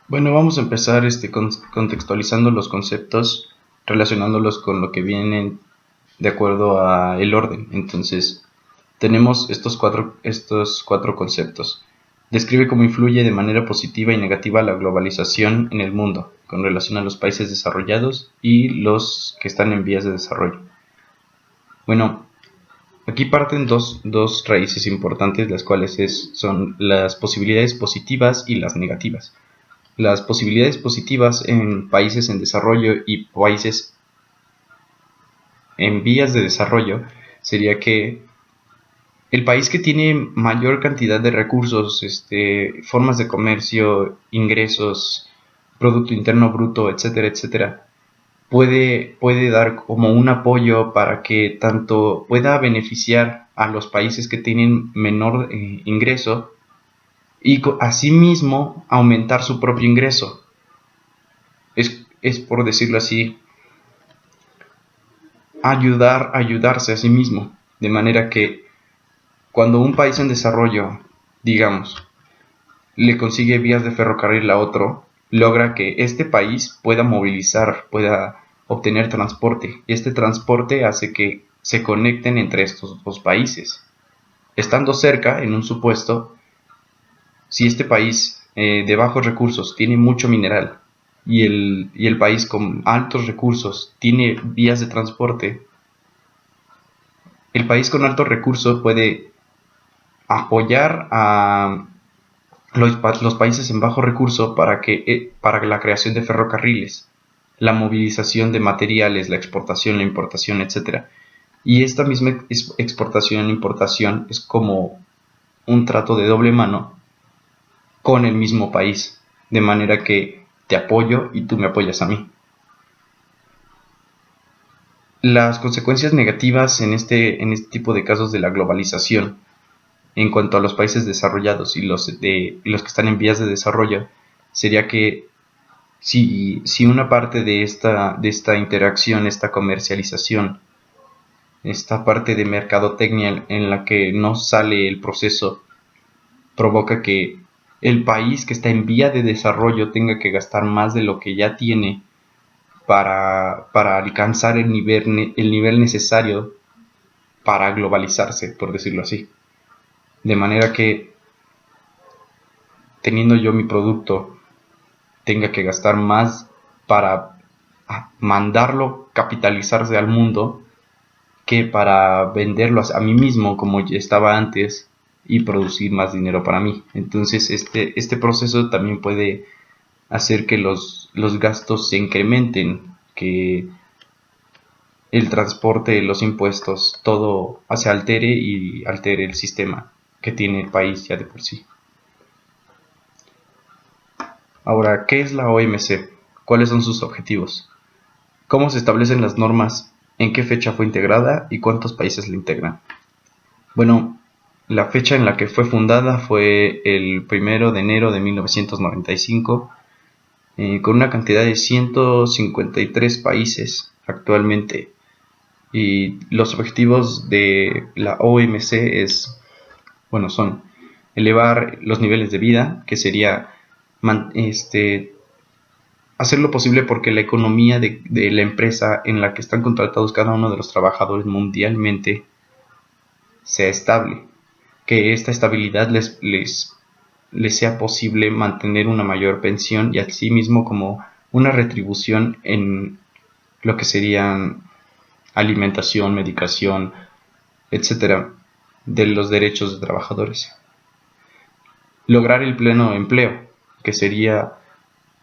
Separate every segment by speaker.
Speaker 1: Bueno, vamos a empezar contextualizando los conceptos, relacionándolos con lo que vienen de acuerdo a el orden. Entonces, tenemos estos cuatro conceptos. Describe cómo influye de manera positiva y negativa la globalización en el mundo, con relación a los países desarrollados y los que están en vías de desarrollo. Bueno, aquí parten dos raíces importantes, las cuales son las posibilidades positivas y las negativas. Las posibilidades positivas en países en desarrollo y países en vías de desarrollo sería que el país que tiene mayor cantidad de recursos, formas de comercio, ingresos, Producto Interno Bruto, etcétera, etcétera, puede dar como un apoyo para que tanto pueda beneficiar a los países que tienen menor ingreso y asimismo aumentar su propio ingreso. Es por decirlo así, ayudarse a sí mismo, de manera que cuando un país en desarrollo, digamos, le consigue vías de ferrocarril a otro, logra que este país pueda movilizar, pueda obtener transporte. Este transporte hace que se conecten entre estos dos países. Estando cerca, en un supuesto, si este país de bajos recursos tiene mucho mineral y el país con altos recursos tiene vías de transporte, el país con altos recursos puede apoyar a los países en bajo recurso para la creación de ferrocarriles, la movilización de materiales, la exportación, la importación, etcétera. Y esta misma exportación e importación es como un trato de doble mano con el mismo país, de manera que te apoyo y tú me apoyas a mí. Las consecuencias negativas en este tipo de casos de la globalización en cuanto a los países desarrollados y los que están en vías de desarrollo sería que si una parte de esta interacción, esta comercialización, esta parte de mercadotecnia en la que no sale el proceso, provoca que el país que está en vía de desarrollo tenga que gastar más de lo que ya tiene para alcanzar el nivel necesario para globalizarse, por decirlo así. De manera que, teniendo yo mi producto, tenga que gastar más para mandarlo capitalizarse al mundo que para venderlo a mí mismo como ya estaba antes y producir más dinero para mí. Entonces este proceso también puede hacer que los gastos se incrementen, que el transporte, los impuestos, todo se altere y altere el sistema que tiene el país ya de por sí. Ahora, ¿qué es la OMC? ¿Cuáles son sus objetivos? ¿Cómo se establecen las normas? ¿En qué fecha fue integrada? ¿Y cuántos países la integran? Bueno, la fecha en la que fue fundada fue el 1 de enero de 1995, con una cantidad de 153 países actualmente. Y los objetivos de la OMC son elevar los niveles de vida, que sería hacer lo posible porque la economía de la empresa en la que están contratados cada uno de los trabajadores mundialmente sea estable, que esta estabilidad les sea posible mantener una mayor pensión y asimismo como una retribución en lo que serían alimentación, medicación, etcétera, de los derechos de trabajadores. Lograr el pleno empleo, que sería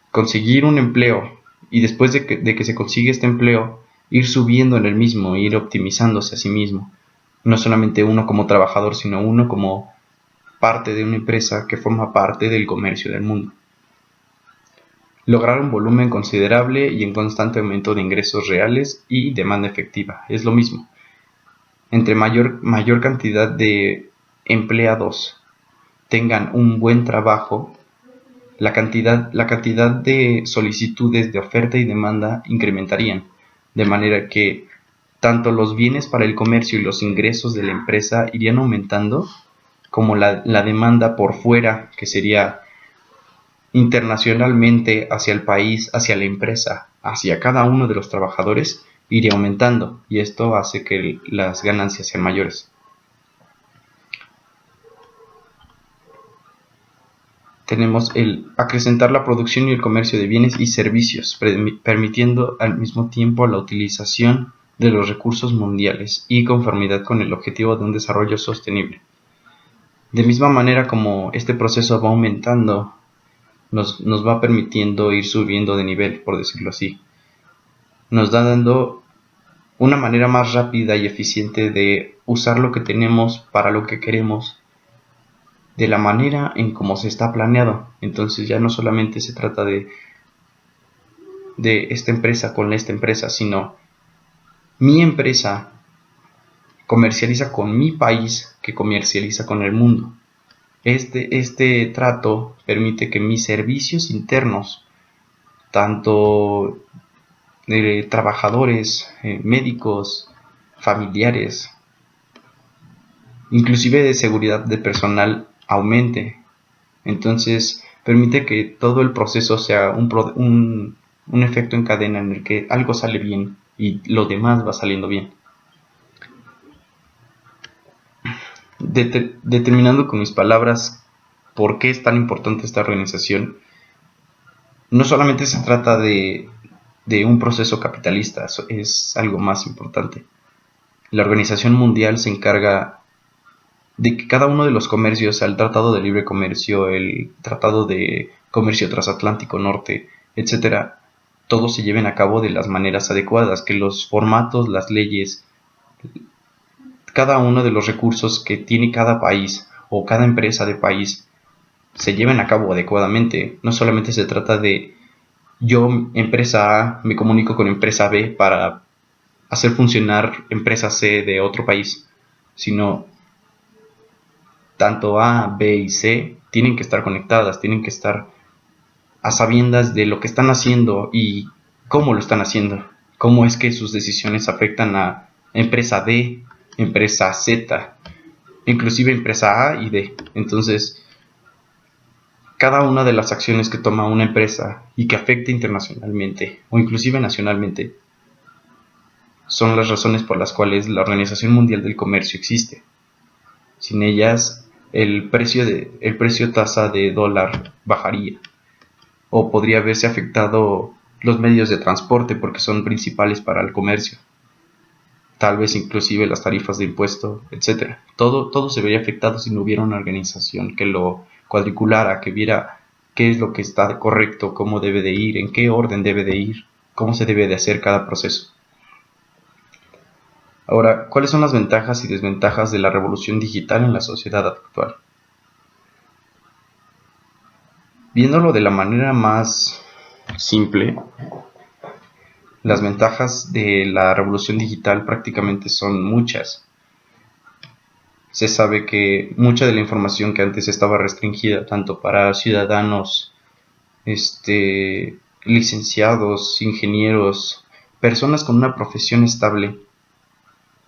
Speaker 1: conseguir un empleo y después de que se consigue este empleo, ir subiendo en el mismo, ir optimizándose a sí mismo. No solamente uno como trabajador, sino uno como parte de una empresa que forma parte del comercio del mundo. Lograr un volumen considerable y en constante aumento de ingresos reales y demanda efectiva. Es lo mismo. Entre mayor cantidad de empleados tengan un buen trabajo, la cantidad de solicitudes de oferta y demanda incrementarían, de manera que tanto los bienes para el comercio y los ingresos de la empresa irían aumentando como la demanda por fuera, que sería internacionalmente hacia el país, hacia la empresa, hacia cada uno de los trabajadores, iría aumentando, y esto hace que las ganancias sean mayores. Tenemos el acrecentar la producción y el comercio de bienes y servicios, permitiendo al mismo tiempo la utilización de los recursos mundiales y conformidad con el objetivo de un desarrollo sostenible. De misma manera como este proceso va aumentando, nos va permitiendo ir subiendo de nivel, por decirlo así. Nos da dando una manera más rápida y eficiente de usar lo que tenemos para lo que queremos, de la manera en cómo se está planeado. Entonces ya no solamente se trata de esta empresa con esta empresa, sino mi empresa comercializa con mi país, que comercializa con el mundo. Este trato permite que mis servicios internos, tanto de trabajadores, médicos, familiares, inclusive de seguridad de personal, aumente. Entonces permite que todo el proceso sea un efecto en cadena en el que algo sale bien y lo demás va saliendo bien. Determinando con mis palabras por qué es tan importante esta organización, no solamente se trata de un proceso capitalista, es algo más importante. La Organización Mundial se encarga de que cada uno de los comercios, el Tratado de Libre Comercio, el Tratado de Comercio Transatlántico Norte, etcétera, todos se lleven a cabo de las maneras adecuadas, que los formatos, las leyes, cada uno de los recursos que tiene cada país o cada empresa de país se lleven a cabo adecuadamente. No solamente se trata de yo, empresa A, me comunico con empresa B para hacer funcionar empresa C de otro país, sino tanto A, B y C tienen que estar conectadas, tienen que estar a sabiendas de lo que están haciendo y cómo lo están haciendo, cómo es que sus decisiones afectan a empresa D, empresa Z, inclusive empresa A y D. Entonces, cada una de las acciones que toma una empresa y que afecta internacionalmente o inclusive nacionalmente son las razones por las cuales la Organización Mundial del Comercio existe. Sin ellas, el precio tasa de dólar bajaría, o podría verse afectado los medios de transporte porque son principales para el comercio, tal vez inclusive las tarifas de impuesto, etc. Todo se vería afectado si no hubiera una organización que lo cuadriculara, que viera qué es lo que está correcto, cómo debe de ir, en qué orden debe de ir, cómo se debe de hacer cada proceso. Ahora, ¿cuáles son las ventajas y desventajas de la revolución digital en la sociedad actual? Viéndolo de la manera más simple, las ventajas de la revolución digital prácticamente son muchas. Se sabe que mucha de la información que antes estaba restringida tanto para ciudadanos, licenciados, ingenieros, personas con una profesión estable,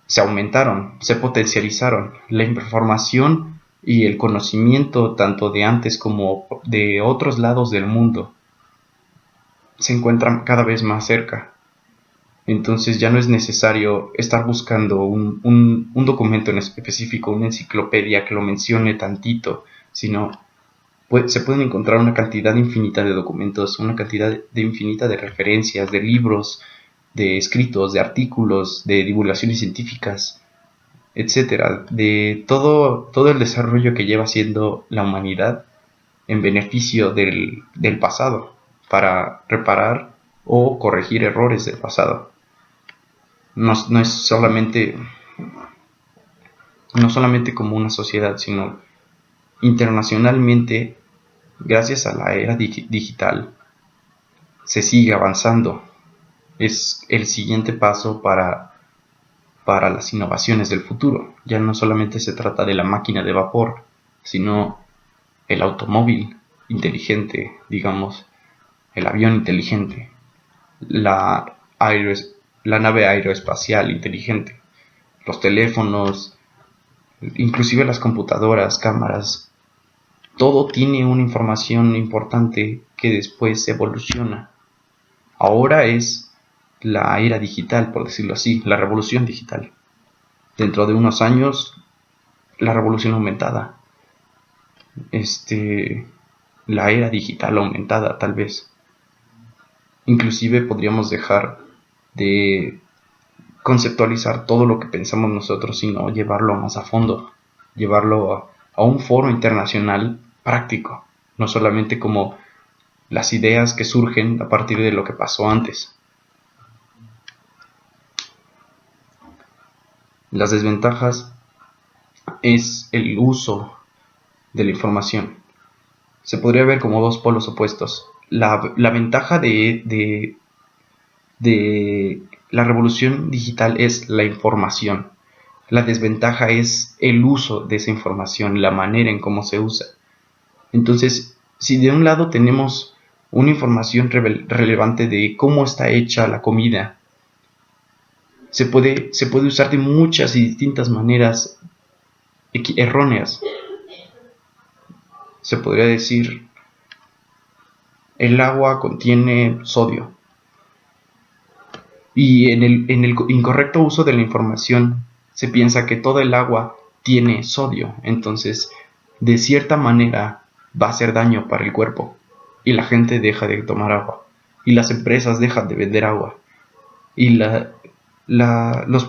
Speaker 1: se aumentaron, se potencializaron. La información y el conocimiento tanto de antes como de otros lados del mundo se encuentran cada vez más cerca. Entonces ya no es necesario estar buscando un documento en específico, una enciclopedia que lo mencione tantito, sino se pueden encontrar una cantidad infinita de documentos, una cantidad infinita de referencias, de libros, de escritos, de artículos, de divulgaciones científicas, etcétera, de todo el desarrollo que lleva haciendo la humanidad en beneficio del pasado, para reparar o corregir errores del pasado. No es solamente como una sociedad, sino internacionalmente, gracias a la era digital, se sigue avanzando. Es el siguiente paso para las innovaciones del futuro. Ya no solamente se trata de la máquina de vapor, sino el automóvil inteligente, digamos, el avión inteligente, la nave aeroespacial inteligente, los teléfonos, inclusive las computadoras, cámaras, todo tiene una información importante que después evoluciona. Ahora es la era digital, por decirlo así, la revolución digital. Dentro de unos años, la revolución aumentada. La era digital aumentada, tal vez. Inclusive podríamos dejar de conceptualizar todo lo que pensamos nosotros, sino llevarlo más a fondo, llevarlo a un foro internacional práctico, no solamente como las ideas que surgen a partir de lo que pasó antes. Las desventajas es el uso de la información. Se podría ver como dos polos opuestos. La ventaja de la revolución digital es la información. La desventaja es el uso de esa información, la manera en cómo se usa. Entonces, si de un lado tenemos una información relevante de cómo está hecha la comida, se puede usar de muchas y distintas maneras erróneas. Se podría decir, el agua contiene sodio. Y en el incorrecto uso de la información se piensa que todo el agua tiene sodio, entonces de cierta manera va a hacer daño para el cuerpo y la gente deja de tomar agua y las empresas dejan de vender agua y los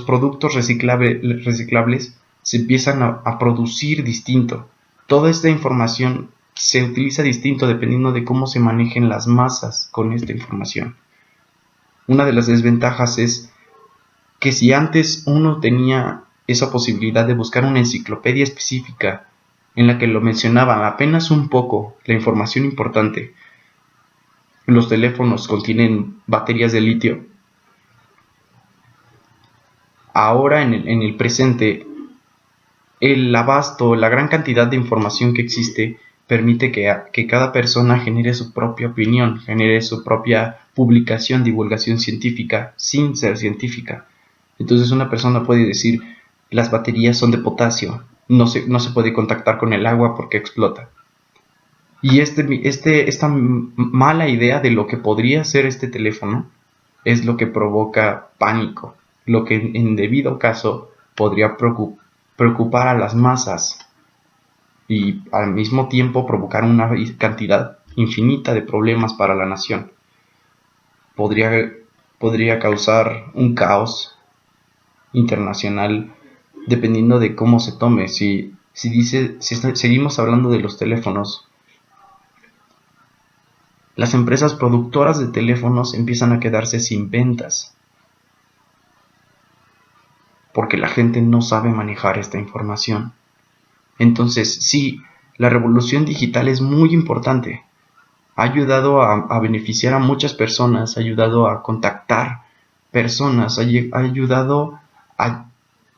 Speaker 1: productos reciclables se empiezan a producir distinto. Toda esta información se utiliza distinto dependiendo de cómo se manejen las masas con esta información. Una de las desventajas es que si antes uno tenía esa posibilidad de buscar una enciclopedia específica en la que lo mencionaban apenas un poco, la información importante, los teléfonos contienen baterías de litio. Ahora en el presente, el abasto, la gran cantidad de información que existe permite que cada persona genere su propia opinión, genere su propia publicación, divulgación científica, sin ser científica. Entonces una persona puede decir, las baterías son de potasio, no se puede contactar con el agua porque explota. Y esta mala idea de lo que podría ser este teléfono es lo que provoca pánico, lo que en debido caso podría preocupar a las masas y al mismo tiempo provocar una cantidad infinita de problemas para la nación. Podría causar un caos internacional dependiendo de cómo se tome. Si seguimos hablando de los teléfonos, las empresas productoras de teléfonos empiezan a quedarse sin ventas porque la gente no sabe manejar esta información. Entonces, sí, la revolución digital es muy importante. Ha ayudado a beneficiar a muchas personas, ha ayudado a contactar personas, ha ayudado a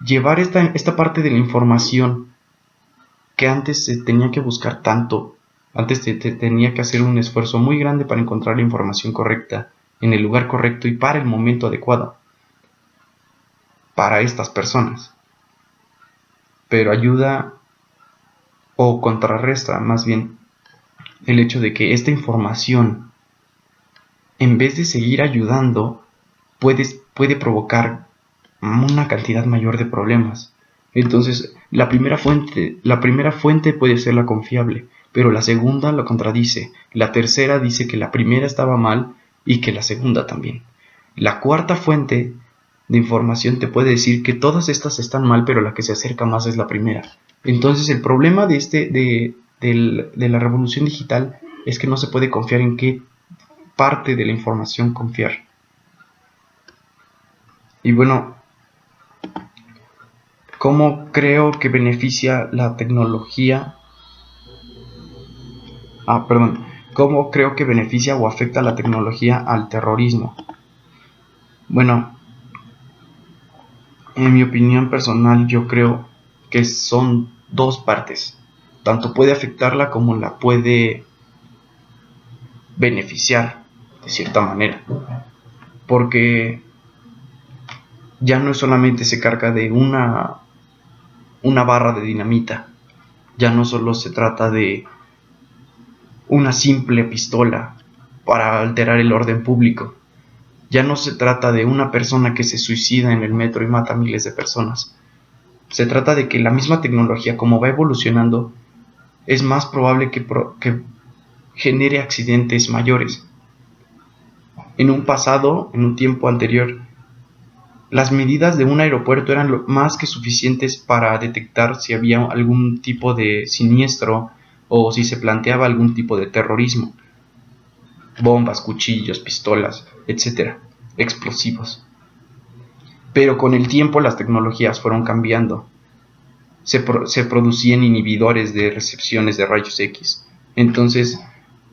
Speaker 1: llevar esta parte de la información que antes se tenía que buscar tanto. Antes tenía que hacer un esfuerzo muy grande para encontrar la información correcta, en el lugar correcto y para el momento adecuado para estas personas. Pero ayuda o contrarresta más bien el hecho de que esta información, en vez de seguir ayudando, puede provocar una cantidad mayor de problemas. Entonces, la primera fuente puede ser la confiable, pero la segunda lo contradice. La tercera dice que la primera estaba mal y que la segunda también. La cuarta fuente de información te puede decir que todas estas están mal, pero la que se acerca más es la primera. Entonces, el problema de la revolución digital es que no se puede confiar en qué parte de la información confiar. Y bueno, ¿cómo creo que beneficia la tecnología? ¿Cómo creo que beneficia o afecta la tecnología al terrorismo? Bueno, en mi opinión personal, yo creo que son dos partes. Tanto puede afectarla como la puede beneficiar de cierta manera. Porque ya no solamente se carga de una una barra de dinamita. Ya no solo se trata de una simple pistola para alterar el orden público. Ya no se trata de una persona que se suicida en el metro y mata a miles de personas. Se trata de que la misma tecnología, como va evolucionando, es más probable que genere accidentes mayores. En un pasado, en un tiempo anterior, las medidas de un aeropuerto eran más que suficientes para detectar si había algún tipo de siniestro o si se planteaba algún tipo de terrorismo. Bombas, cuchillos, pistolas, etcétera, explosivos. Pero con el tiempo las tecnologías fueron cambiando. Se producían inhibidores de recepciones de rayos X. Entonces,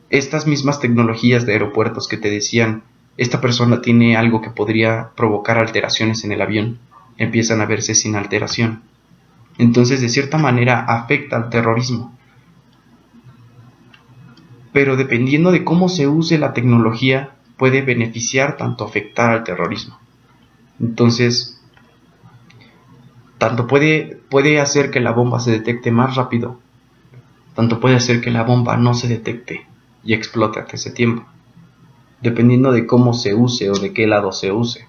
Speaker 1: estas mismas tecnologías de aeropuertos que te decían, esta persona tiene algo que podría provocar alteraciones en el avión, empiezan a verse sin alteración. Entonces, de cierta manera, afecta al terrorismo. Pero dependiendo de cómo se use la tecnología, puede beneficiar tanto afectar al terrorismo. Entonces, tanto puede hacer que la bomba se detecte más rápido, tanto puede hacer que la bomba no se detecte y explote antes de tiempo, dependiendo de cómo se use o de qué lado se use.